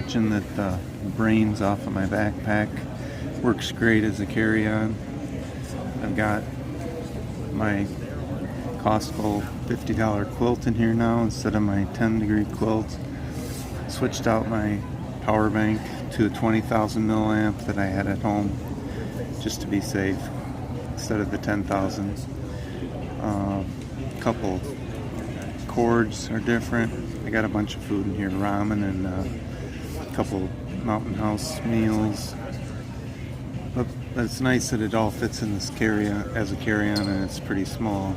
mention that the brains off of my backpack works great as a carry-on. I've got my Costco $50 quilt in here now instead of my 10-degree quilt. Switched out my power bank to a 20,000 milliamp that I had at home just to be safe instead of the 10,000. Couple cords are different. I got a bunch of food in here, ramen and a couple Mountain House meals. But it's nice that it all fits in this carry-on as a carry-on, and it's pretty small.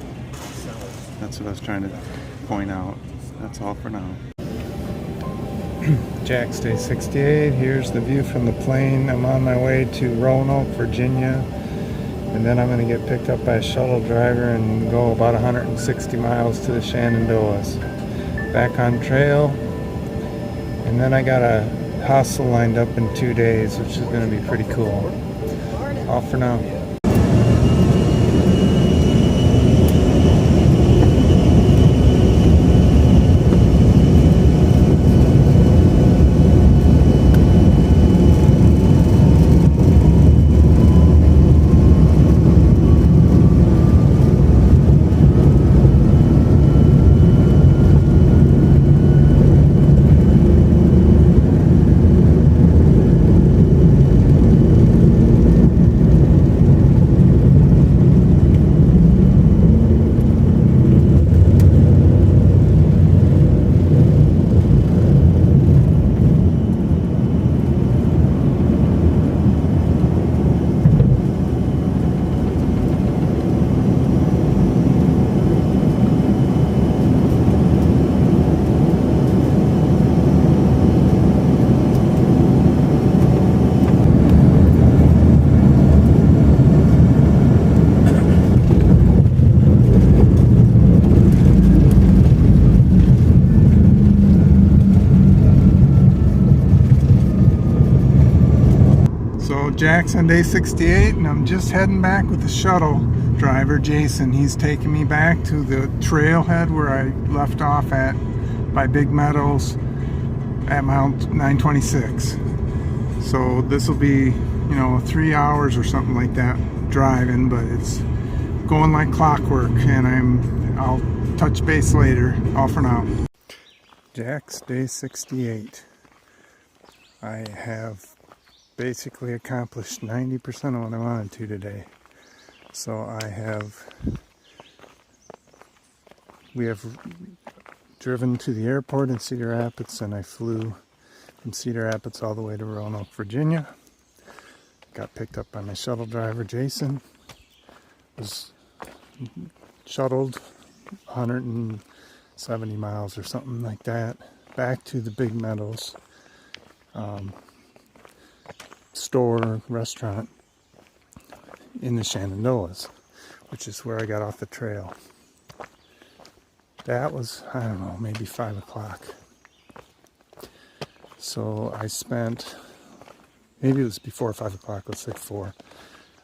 That's what I was trying to point out. That's all for now. Jack's Day 68. Here's the view from the plane. I'm on my way to Roanoke, Virginia, and then I'm going to get picked up by a shuttle driver and go about 160 miles to the Shenandoahs. Back on trail, and then I got a hostel lined up in 2 days, which is going to be pretty cool. All for now. Jack's on day 68, and I'm just heading back with the shuttle driver, Jason. He's taking me back to the trailhead where I left off at by Big Meadows at Mount 926. So this will be, 3 hours or something like that driving, but it's going like clockwork, and I'll touch base later. All for now. Jack's day 68. I have basically accomplished 90% of what I wanted to today. So we have driven to the airport in Cedar Rapids, and I flew from Cedar Rapids all the way to Roanoke, Virginia. Got picked up by my shuttle driver, Jason. Was shuttled 170 miles or something like that back to the Big Meadows store, restaurant in the Shenandoahs, which is where I got off the trail. That was, I don't know, maybe 5 o'clock. So I spent, maybe it was before 5 o'clock, let's say 4.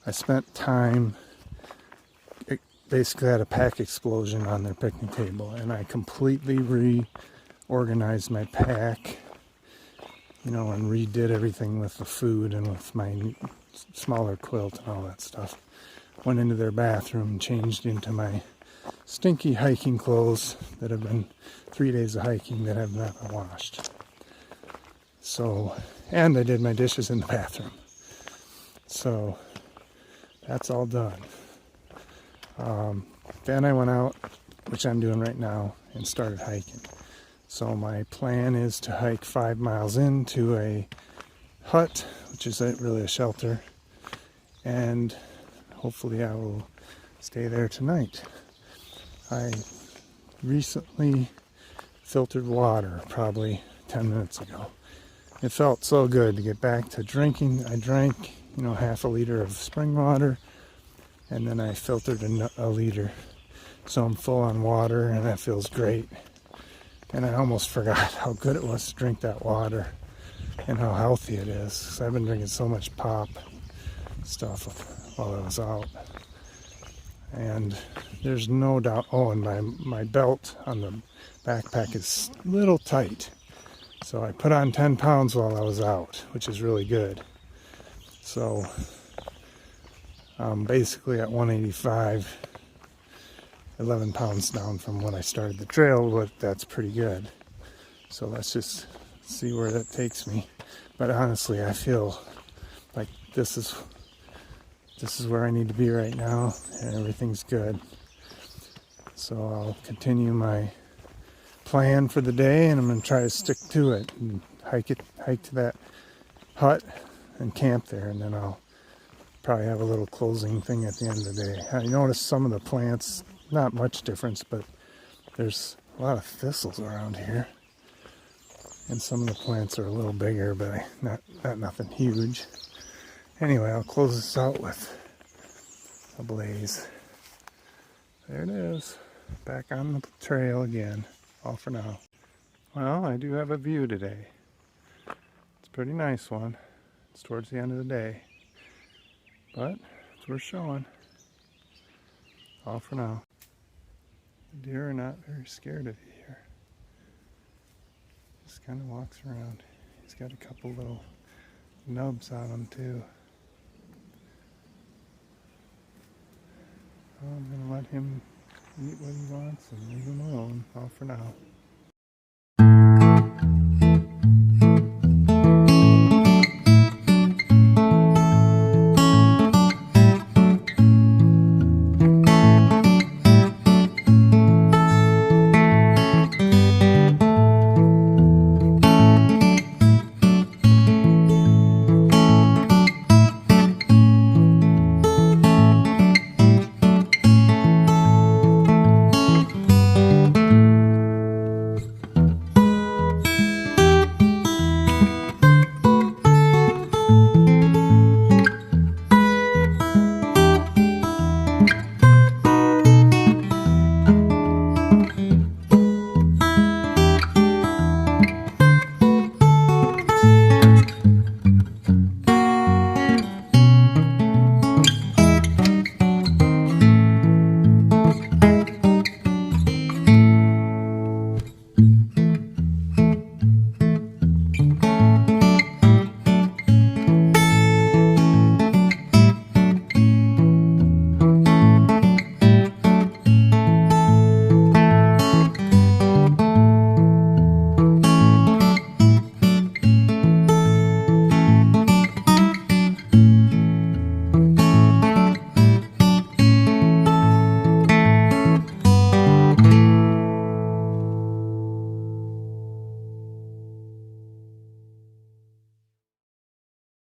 I spent time, it basically had a pack explosion on their picnic table, and I completely reorganized my pack, and redid everything with the food and with my smaller quilt and all that stuff. Went into their bathroom and changed into my stinky hiking clothes that have been 3 days of hiking that have not been washed. So, and I did my dishes in the bathroom. So, that's all done. Then I went out, which I'm doing right now, and started hiking. So my plan is to hike 5 miles into a hut, which is really a shelter, and hopefully I will stay there tonight. I recently filtered water, probably 10 minutes ago. It felt so good to get back to drinking. I drank, half a liter of spring water, and then I filtered a liter. So I'm full on water, and that feels great. And I almost forgot how good it was to drink that water and how healthy it is. 'Cause I've been drinking so much pop stuff while I was out. And there's no doubt, and my belt on the backpack is a little tight. So I put on 10 pounds while I was out, which is really good. So I'm basically at 185, 11 pounds down from when I started the trail, but that's pretty good. So let's just see where that takes me. But honestly, I feel like this is where I need to be right now, and everything's good. So I'll continue my plan for the day, and I'm going to try to stick to it and hike to that hut and camp there, and then I'll probably have a little closing thing at the end of the day. I noticed some of the plants, not much difference, but there's a lot of thistles around here, and some of the plants are a little bigger, but not nothing huge. Anyway, I'll close this out with a blaze. There it is, back on the trail again, all for now. Well, I do have a view today. It's a pretty nice one. It's towards the end of the day, but it's worth showing. All for now. The deer are not very scared of you here. Just kind of walks around. He's got a couple little nubs on him too. I'm going to let him eat what he wants and leave him alone, all for now.